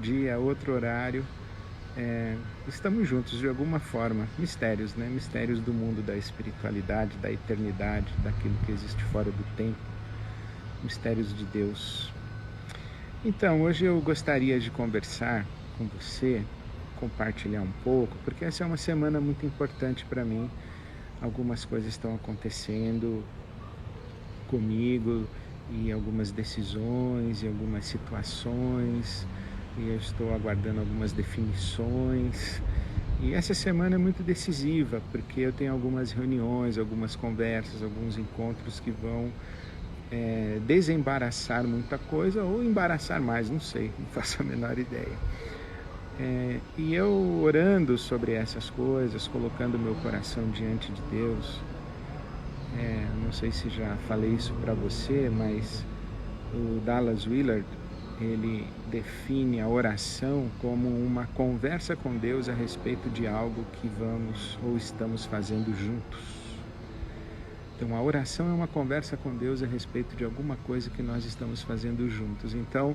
dia, outro horário, estamos juntos de alguma forma. Mistérios, né? Mistérios do mundo da espiritualidade, da eternidade, daquilo que existe fora do tempo. Mistérios de Deus. Então, hoje eu gostaria de conversar com você, compartilhar um pouco, porque essa é uma semana muito importante para mim. Algumas coisas estão acontecendo comigo, e algumas decisões, e algumas situações, e eu estou aguardando algumas definições. E essa semana é muito decisiva, porque eu tenho algumas reuniões, algumas conversas, alguns encontros que vão desembaraçar muita coisa ou embaraçar mais, não sei, não faço a menor ideia. E eu orando sobre essas coisas, colocando meu coração diante de Deus, não sei se já falei isso para você, mas o Dallas Willard, ele define a oração como uma conversa com Deus a respeito de algo que vamos ou estamos fazendo juntos. Então, a oração é uma conversa com Deus a respeito de alguma coisa que nós estamos fazendo juntos. Então,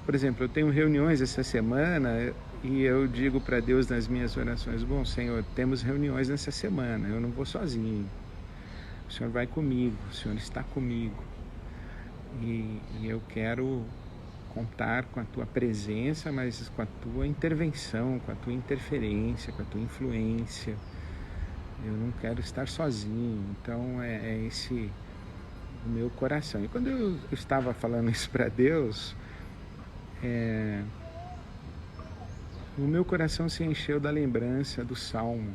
por exemplo, eu tenho reuniões essa semana e eu digo para Deus nas minhas orações: bom, Senhor, temos reuniões nessa semana, eu não vou sozinho. O Senhor vai comigo, o Senhor está comigo. E eu quero contar com a Tua presença, mas com a Tua intervenção, com a Tua interferência, com a Tua influência. Eu não quero estar sozinho. Então é esse o meu coração. E quando eu estava falando isso para Deus, o meu coração se encheu da lembrança do Salmo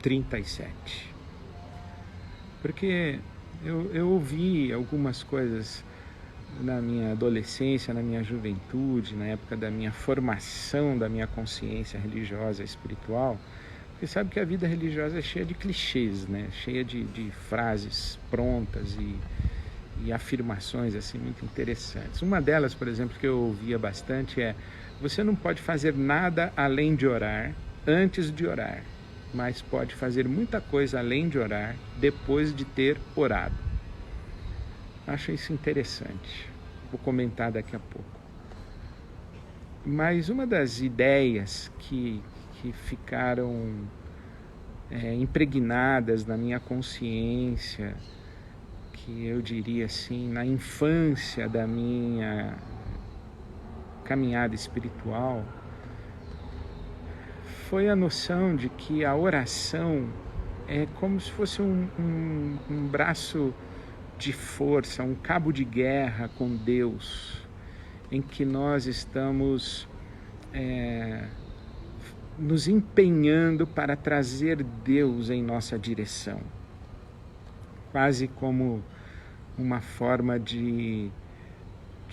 37. Porque eu ouvi algumas coisas na minha adolescência, na minha juventude, na época da minha formação, da minha consciência religiosa, espiritual. Porque sabe que a vida religiosa é cheia de clichês, né? Cheia de frases prontas e afirmações assim muito interessantes. Uma delas, por exemplo, que eu ouvia bastante é: você não pode fazer nada além de orar antes de orar, mas pode fazer muita coisa além de orar depois de ter orado. Acho isso interessante. Vou comentar daqui a pouco. Mas uma das ideias que ficaram impregnadas na minha consciência, que eu diria assim, na infância da minha caminhada espiritual, foi a noção de que a oração é como se fosse um braço de força, um cabo de guerra com Deus, em que nós estamos nos empenhando para trazer Deus em nossa direção, quase como uma forma de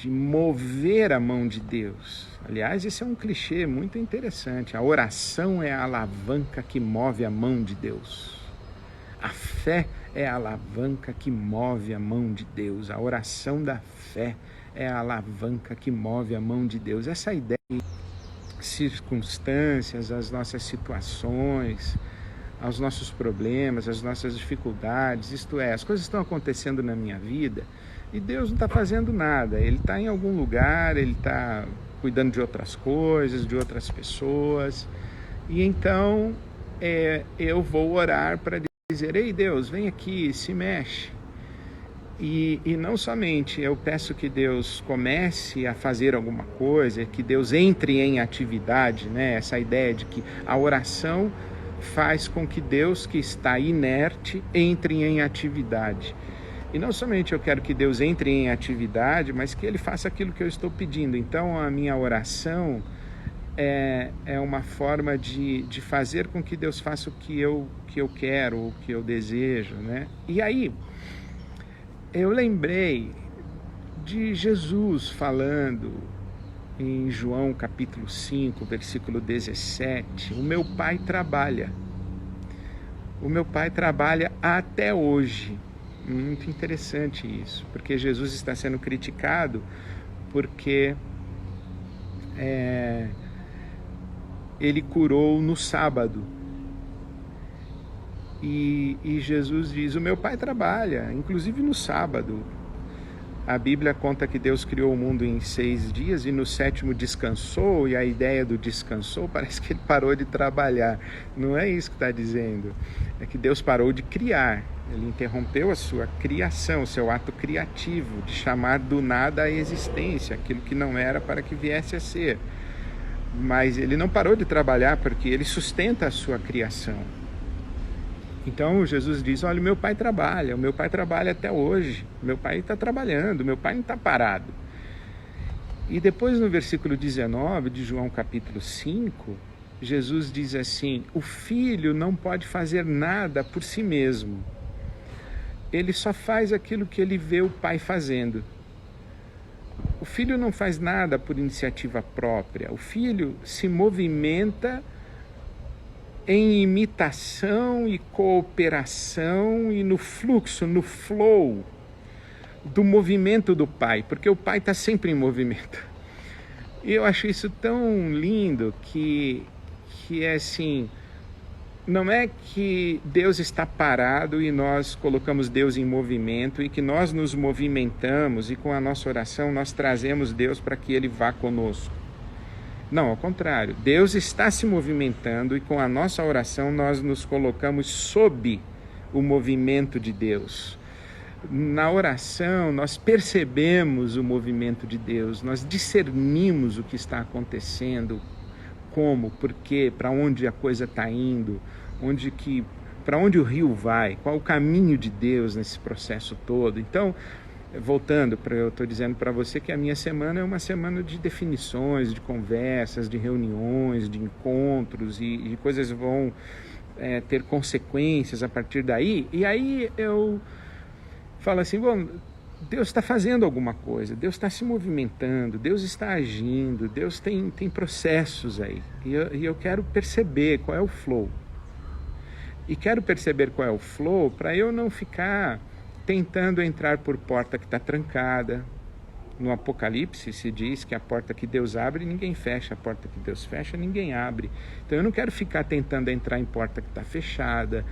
mover a mão de Deus. Aliás, esse é um clichê muito interessante. A oração é a alavanca que move a mão de Deus. A fé é a alavanca que move a mão de Deus. A oração da fé é a alavanca que move a mão de Deus. Essa ideia, circunstâncias, as nossas situações, aos nossos problemas, às nossas dificuldades, isto é, as coisas estão acontecendo na minha vida e Deus não está fazendo nada. Ele está em algum lugar, Ele está cuidando de outras coisas, de outras pessoas, e então eu vou orar para dizer: ei Deus, vem aqui, se mexe. E não somente eu peço que Deus comece a fazer alguma coisa, que Deus entre em atividade, né? Essa ideia de que a oração faz com que Deus, que está inerte, entre em atividade. E não somente eu quero que Deus entre em atividade, mas que Ele faça aquilo que eu estou pedindo. Então a minha oração é uma forma de fazer com que Deus faça o que eu quero, o que eu desejo, né? E aí eu lembrei de Jesus falando em João capítulo 5, versículo 17, o meu Pai trabalha. O meu Pai trabalha até hoje. Muito interessante isso, porque Jesus está sendo criticado porque ele curou no sábado. E Jesus diz: o meu Pai trabalha, inclusive no sábado. A Bíblia conta que Deus criou o mundo em 6 dias e no 7º descansou, e a ideia do descansou parece que ele parou de trabalhar. Não é isso que está dizendo. É que Deus parou de criar. Ele interrompeu a sua criação, o seu ato criativo, de chamar do nada à existência, aquilo que não era para que viesse a ser. Mas ele não parou de trabalhar porque ele sustenta a sua criação. Então Jesus diz, olha, o meu pai trabalha até hoje, meu pai está trabalhando, meu pai não está parado. E depois no versículo 19 de João capítulo 5, Jesus diz assim, o filho não pode fazer nada por si mesmo, ele só faz aquilo que ele vê o pai fazendo. O filho não faz nada por iniciativa própria, o filho se movimenta em imitação e cooperação e no fluxo, no flow do movimento do pai, porque o pai está sempre em movimento. E eu acho isso tão lindo que é assim, não é que Deus está parado e nós colocamos Deus em movimento e que nós nos movimentamos e com a nossa oração nós trazemos Deus para que Ele vá conosco. Não, ao contrário, Deus está se movimentando e com a nossa oração nós nos colocamos sob o movimento de Deus. Na oração nós percebemos o movimento de Deus, nós discernimos o que está acontecendo, como, por quê, para onde a coisa está indo, para onde o rio vai, qual o caminho de Deus nesse processo todo. Então, voltando, eu estou dizendo para você que a minha semana é uma semana de definições, de conversas, de reuniões, de encontros e coisas vão ter consequências a partir daí. E aí eu falo assim, bom, Deus está fazendo alguma coisa, Deus está se movimentando, Deus está agindo, Deus tem processos aí. E eu quero perceber qual é o flow. E quero perceber qual é o flow para eu não ficar tentando entrar por porta que está trancada. No Apocalipse se diz que a porta que Deus abre, ninguém fecha. A porta que Deus fecha, ninguém abre. Então eu não quero ficar tentando entrar em porta que está fechada.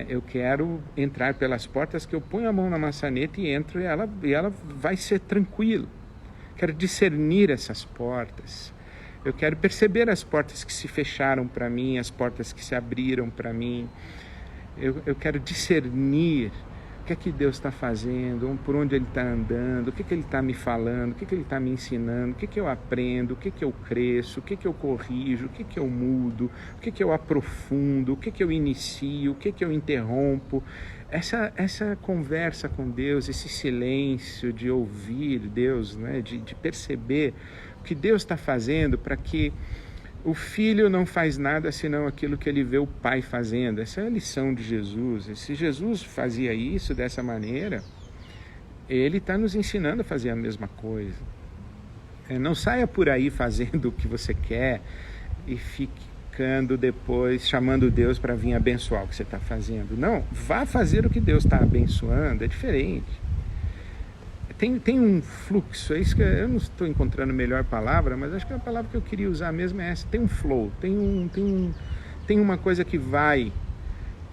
Eu quero entrar pelas portas que eu ponho a mão na maçaneta e entro e ela vai ser tranquilo. Quero discernir essas portas. Eu quero perceber as portas que se fecharam para mim, as portas que se abriram para mim. Eu quero discernir o que é que Deus está fazendo, por onde Ele está andando, o que é que Ele está me falando, o que é que Ele está me ensinando, o que é que eu aprendo, o que é que eu cresço, o que é que eu corrijo, o que é que eu mudo, o que é que eu aprofundo, o que é que eu inicio, o que é que eu interrompo. Essa conversa com Deus, esse silêncio de ouvir Deus, né, de perceber o que Deus está fazendo para que o filho não faz nada senão aquilo que ele vê o pai fazendo. Essa é a lição de Jesus. E se Jesus fazia isso dessa maneira, ele está nos ensinando a fazer a mesma coisa. Não saia por aí fazendo o que você quer e ficando depois chamando Deus para vir abençoar o que você está fazendo. Não, vá fazer o que Deus está abençoando, é diferente. Tem um fluxo, é isso que eu não estou encontrando a melhor palavra, mas acho que a palavra que eu queria usar mesmo é essa. Tem um flow, tem uma coisa que vai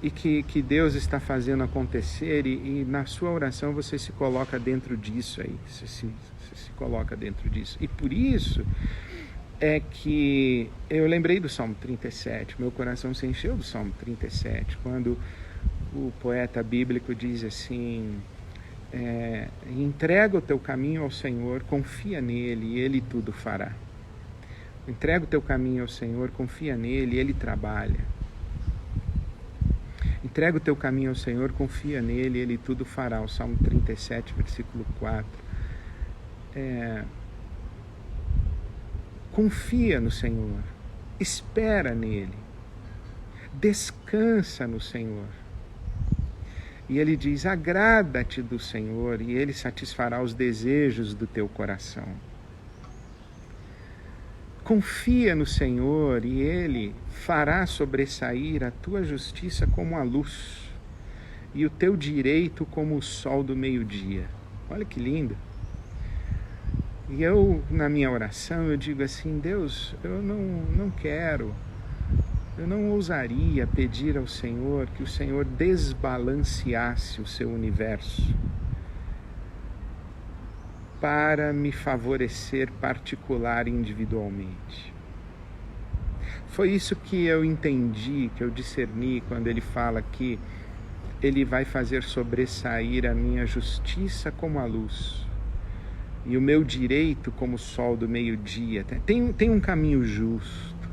e que Deus está fazendo acontecer e na sua oração você se coloca dentro disso aí, você se coloca dentro disso. E por isso é que eu lembrei do Salmo 37, meu coração se encheu do Salmo 37, quando o poeta bíblico diz assim... entrega o teu caminho ao Senhor, confia nele e Ele tudo fará. Entrega o teu caminho ao Senhor, confia nele e Ele trabalha. Entrega o teu caminho ao Senhor, confia nele e Ele tudo fará. O Salmo 37, versículo 4. Confia no Senhor, espera nele, descansa no Senhor. E ele diz, agrada-te do Senhor e Ele satisfará os desejos do teu coração. Confia no Senhor e Ele fará sobressair a tua justiça como a luz e o teu direito como o sol do meio-dia. Olha que lindo. E eu, na minha oração, eu digo assim, Deus, eu não ousaria pedir ao Senhor que o Senhor desbalanceasse o seu universo. para me favorecer particular e individualmente. Foi isso que eu entendi, que eu discerni quando ele fala que ele vai fazer sobressair a minha justiça como a luz e o meu direito como o sol do meio-dia. Tem um caminho justo,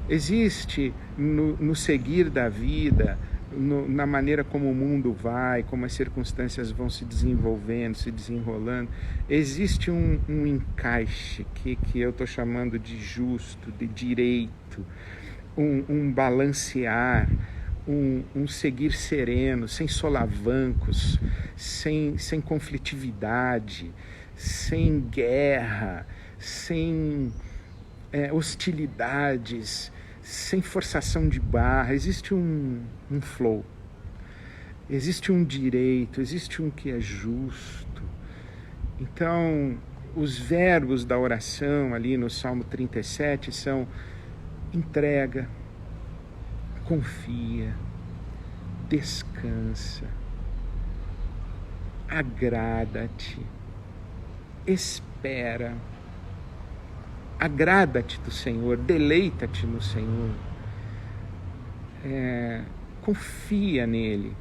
existe no seguir da vida, na maneira como o mundo vai, como as circunstâncias vão se desenvolvendo, se desenrolando, existe um encaixe que eu estou chamando de justo, de direito, um balancear, um seguir sereno, sem solavancos, sem conflitividade, sem guerra, sem hostilidades, sem forçação de barra. Existe um flow, existe um direito, existe um que é justo. Então, os verbos da oração ali no Salmo 37 são entrega, confia, descansa, agrada-te, espera, agrada-te do Senhor, deleita-te no Senhor, confia nele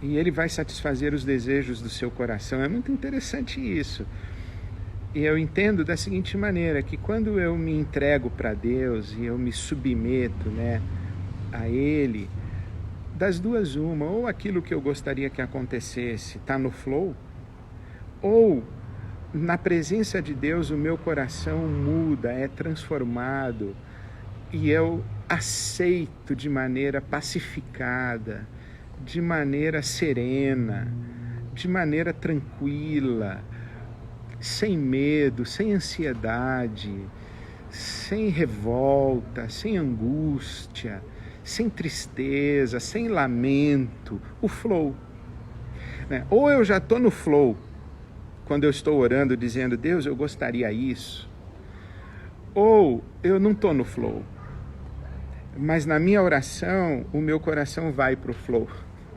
e ele vai satisfazer os desejos do seu coração. É muito interessante isso. E eu entendo da seguinte maneira, que quando eu me entrego para Deus e eu me submeto, a Ele, das duas uma, ou aquilo que eu gostaria que acontecesse está no flow, ou na presença de Deus o meu coração muda, é transformado e eu aceito de maneira pacificada, de maneira serena, de maneira tranquila, sem medo, sem ansiedade, sem revolta, sem angústia, sem tristeza, sem lamento, o flow. Ou eu já estou no flow, quando eu estou orando, dizendo, Deus, eu gostaria isso, ou eu não estou no flow, mas na minha oração, o meu coração vai para o flow.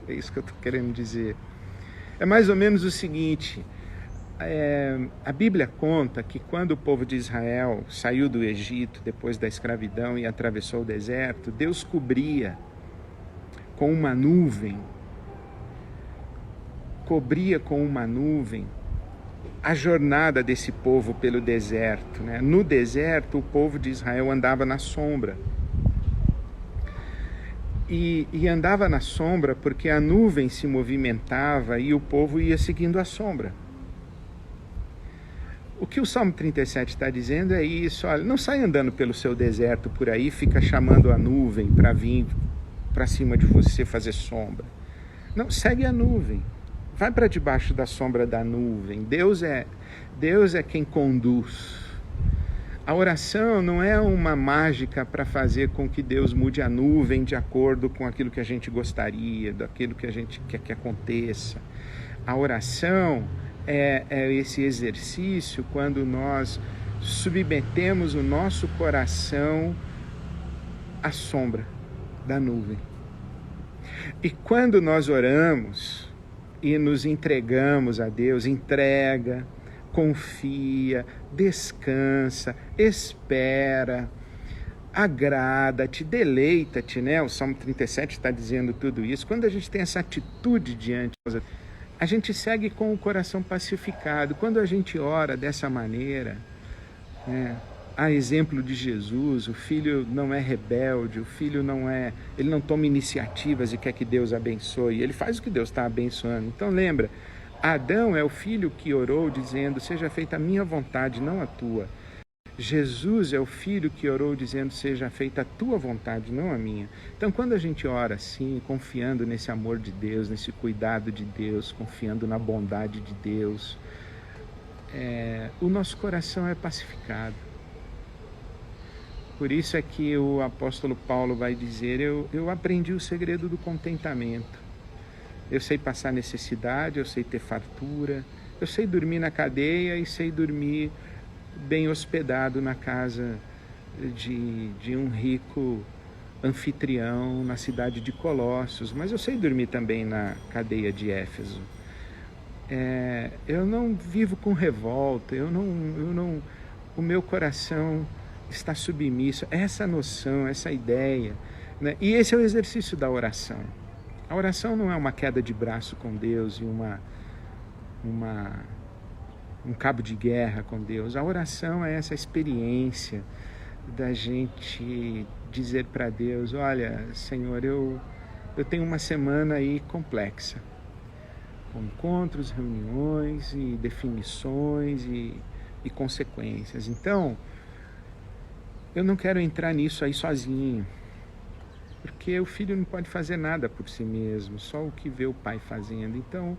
É isso que eu estou querendo dizer. É mais ou menos o seguinte, a Bíblia conta que quando o povo de Israel saiu do Egito depois da escravidão e atravessou o deserto, Deus cobria com uma nuvem, a jornada desse povo pelo deserto. No deserto, o povo de Israel andava na sombra. E andava na sombra porque a nuvem se movimentava e o povo ia seguindo a sombra. O que o Salmo 37 está dizendo é isso, olha, não sai andando pelo seu deserto por aí, fica chamando a nuvem para vir para cima de você fazer sombra. Não, segue a nuvem, vai para debaixo da sombra da nuvem. Deus é quem conduz. A oração não é uma mágica para fazer com que Deus mude a nuvem de acordo com aquilo que a gente gostaria, daquilo que a gente quer que aconteça. A oração é esse exercício quando nós submetemos o nosso coração à sombra da nuvem. E quando nós oramos e nos entregamos a Deus, entrega, confia, descansa, espera, agrada-te, deleita-te, O Salmo 37 está dizendo tudo isso. Quando a gente tem essa atitude diante de nós, a gente segue com o coração pacificado. Quando a gente ora dessa maneira, a exemplo de Jesus, o filho não é rebelde, ele não toma iniciativas e quer que Deus abençoe, ele faz o que Deus está abençoando. Então lembra, Adão é o filho que orou dizendo, seja feita a minha vontade, não a tua. Jesus é o filho que orou dizendo, seja feita a tua vontade, não a minha. Então quando a gente ora assim, confiando nesse amor de Deus, nesse cuidado de Deus, confiando na bondade de Deus, o nosso coração é pacificado. Por isso é que o apóstolo Paulo vai dizer, eu aprendi o segredo do contentamento. Eu sei passar necessidade, eu sei ter fartura, eu sei dormir na cadeia e sei dormir bem hospedado na casa de um rico anfitrião na cidade de Colossos, mas eu sei dormir também na cadeia de Éfeso. Eu não vivo com revolta, o meu coração está submisso. Essa noção, essa ideia, né? E esse é o exercício da oração. A oração não é uma queda de braço com Deus e um cabo de guerra com Deus. A oração é essa experiência da gente dizer para Deus: olha, Senhor, eu tenho uma semana aí complexa, com encontros, reuniões e definições e consequências. Então, eu não quero entrar nisso aí sozinho, porque o filho não pode fazer nada por si mesmo, só o que vê o pai fazendo. Então,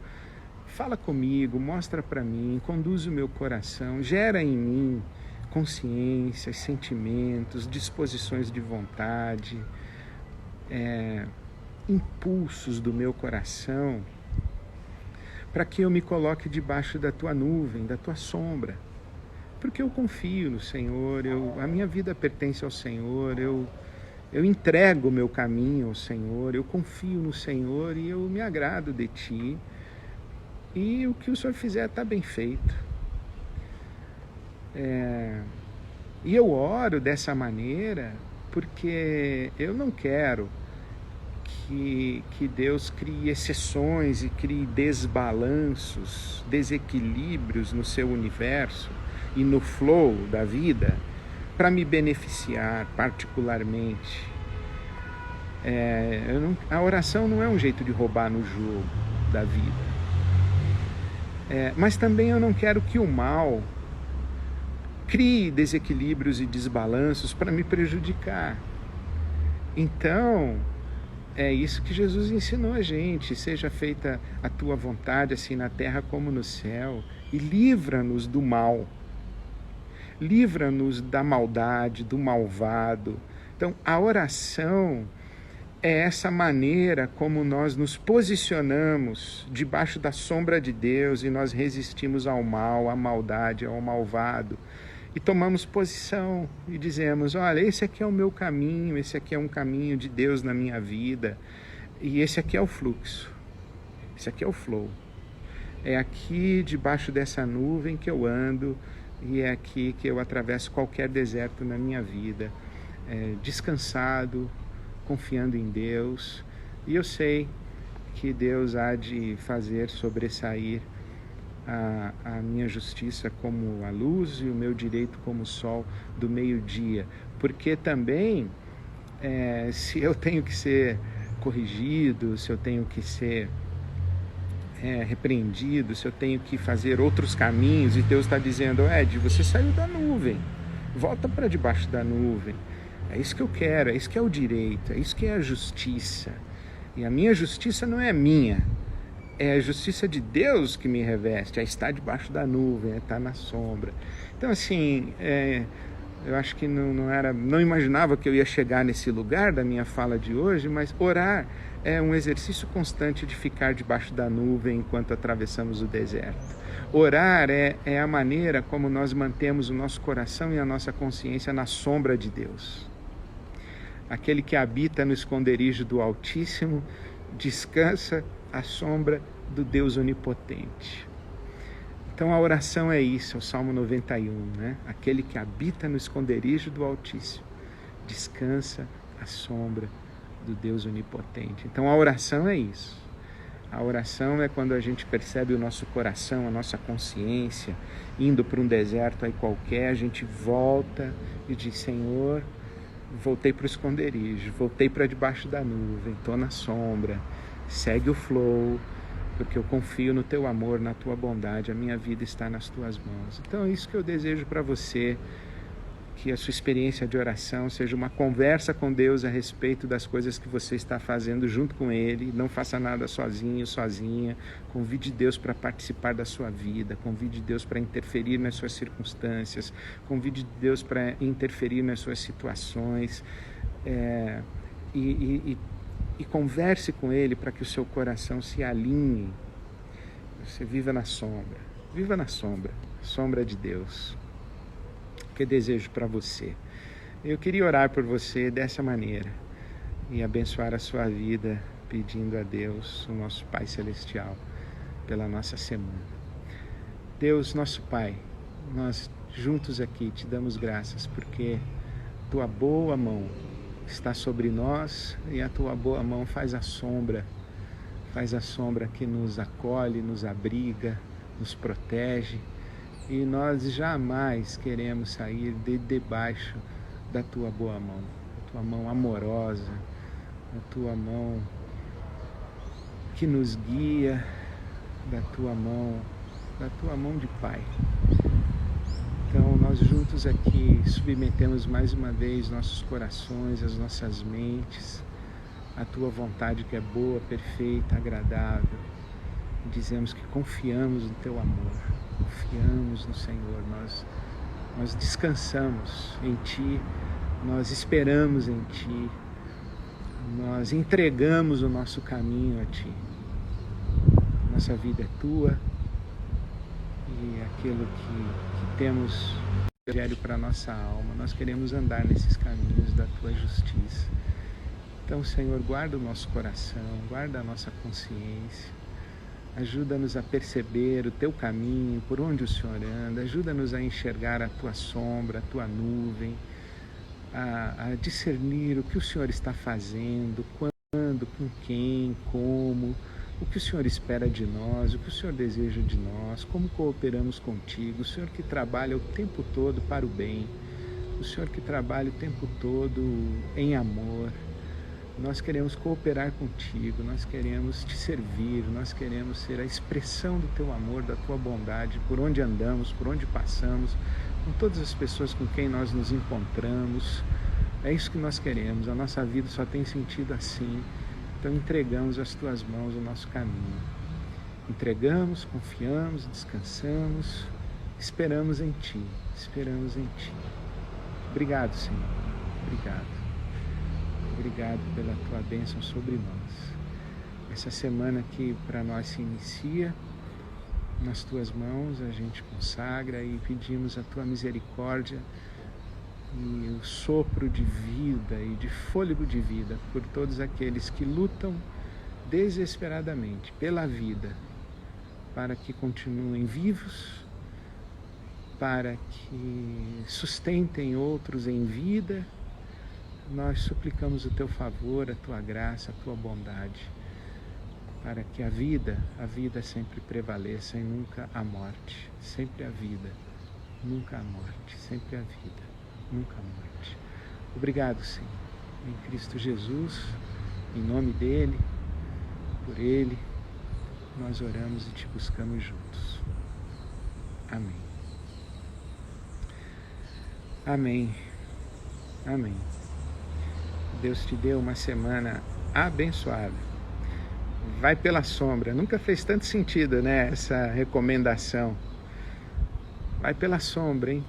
fala comigo, mostra para mim, conduz o meu coração, gera em mim consciências, sentimentos, disposições de vontade, impulsos do meu coração, para que eu me coloque debaixo da tua nuvem, da tua sombra. Porque eu confio no Senhor, a minha vida pertence ao Senhor, eu entrego o meu caminho ao Senhor, eu confio no Senhor e eu me agrado de Ti. E o que o Senhor fizer está bem feito. E eu oro dessa maneira porque eu não quero que Deus crie exceções e crie desbalanços, desequilíbrios no seu universo e no flow da vida para me beneficiar particularmente. A oração não é um jeito de roubar no jogo da vida. Mas também eu não quero que o mal crie desequilíbrios e desbalanços para me prejudicar. Então, é isso que Jesus ensinou a gente: seja feita a tua vontade, assim na terra como no céu, e livra-nos do mal, livra-nos da maldade, do malvado. Então, a oração é essa maneira como nós nos posicionamos debaixo da sombra de Deus e nós resistimos ao mal, à maldade, ao malvado. E tomamos posição e dizemos: olha, esse aqui é o meu caminho, esse aqui é um caminho de Deus na minha vida. E esse aqui é o fluxo, esse aqui é o flow. É aqui debaixo dessa nuvem que eu ando e é aqui que eu atravesso qualquer deserto na minha vida. Descansado, confiando em Deus. E eu sei que Deus há de fazer sobressair a minha justiça como a luz e o meu direito como o sol do meio-dia. Porque também, se eu tenho que ser corrigido, se eu tenho que ser repreendido, se eu tenho que fazer outros caminhos, e Deus está dizendo: Ed, você saiu da nuvem, volta para debaixo da nuvem. É isso que eu quero, é isso que é o direito, é isso que é a justiça. E a minha justiça não é minha, é a justiça de Deus que me reveste, é estar debaixo da nuvem, é estar na sombra. Então, assim, eu acho que não imaginava que eu ia chegar nesse lugar da minha fala de hoje, mas orar é um exercício constante de ficar debaixo da nuvem enquanto atravessamos o deserto. Orar é a maneira como nós mantemos o nosso coração e a nossa consciência na sombra de Deus. Aquele que habita no esconderijo do Altíssimo descansa à sombra do Deus Onipotente. Então a oração é isso, é o Salmo 91, né? Aquele que habita no esconderijo do Altíssimo descansa à sombra do Deus Onipotente. Então a oração é isso. A oração é quando a gente percebe o nosso coração, a nossa consciência indo para um deserto aí qualquer, a gente volta e diz: Senhor, voltei para o esconderijo, voltei para debaixo da nuvem, estou na sombra, segue o flow, porque eu confio no teu amor, na tua bondade, a minha vida está nas tuas mãos. Então é isso que eu desejo para você, que a sua experiência de oração seja uma conversa com Deus a respeito das coisas que você está fazendo junto com Ele. Não faça nada sozinho, sozinha. Convide Deus para participar da sua vida, convide Deus para interferir nas suas circunstâncias, convide Deus para interferir nas suas situações, e converse com Ele para que o seu coração se alinhe. Você viva na sombra, sombra de Deus. Que desejo para você. Eu queria orar por você dessa maneira e abençoar a sua vida, pedindo a Deus, o nosso Pai Celestial, pela nossa semana. Deus, nosso Pai, nós juntos aqui te damos graças porque tua boa mão está sobre nós e a tua boa mão faz a sombra que nos acolhe, nos abriga, nos protege, e nós jamais queremos sair de debaixo da tua boa mão, a tua mão amorosa, a tua mão que nos guia, da tua mão de Pai. Então nós juntos aqui submetemos mais uma vez nossos corações, as nossas mentes, a tua vontade que é boa, perfeita, agradável. Dizemos que confiamos no teu amor, confiamos no Senhor, nós descansamos em ti, nós esperamos em ti, nós entregamos o nosso caminho a ti. Nossa vida é tua e aquilo que temos diário para a nossa alma, nós queremos andar nesses caminhos da tua justiça. Então, Senhor, guarda o nosso coração, guarda a nossa consciência, ajuda-nos a perceber o teu caminho, por onde o Senhor anda, ajuda-nos a enxergar a tua sombra, a tua nuvem, a discernir o que o Senhor está fazendo, quando, com quem, como, o que o Senhor espera de nós, o que o Senhor deseja de nós, como cooperamos contigo, o Senhor que trabalha o tempo todo para o bem, o Senhor que trabalha o tempo todo em amor. Nós queremos cooperar contigo, nós queremos te servir, nós queremos ser a expressão do teu amor, da tua bondade, por onde andamos, por onde passamos, com todas as pessoas com quem nós nos encontramos. É isso que nós queremos, a nossa vida só tem sentido assim. Então entregamos às tuas mãos o nosso caminho. Entregamos, confiamos, descansamos, esperamos em ti, esperamos em ti. Obrigado, Senhor, obrigado. Obrigado pela tua bênção sobre nós. Essa semana que para nós se inicia, nas tuas mãos a gente consagra e pedimos a tua misericórdia e o sopro de vida e de fôlego de vida por todos aqueles que lutam desesperadamente pela vida, para que continuem vivos, para que sustentem outros em vida. Nós suplicamos o teu favor, a tua graça, a tua bondade, para que a vida sempre prevaleça e nunca a morte. Sempre a vida, nunca a morte. Sempre a vida, nunca a morte. Obrigado, Senhor, em Cristo Jesus, em nome dele, por ele, nós oramos e te buscamos juntos. Amém. Amém. Amém. Deus te deu uma semana abençoada. Vai pela sombra. Nunca fez tanto sentido, né, essa recomendação. Vai pela sombra, hein?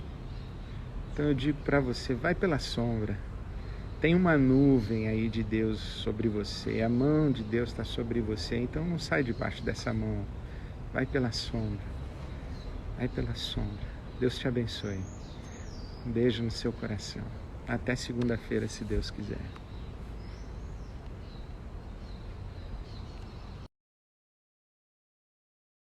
Então eu digo para você, vai pela sombra. Tem uma nuvem aí de Deus sobre você. A mão de Deus está sobre você. Então não sai debaixo dessa mão. Vai pela sombra. Vai pela sombra. Deus te abençoe. Um beijo no seu coração. Até segunda-feira, se Deus quiser.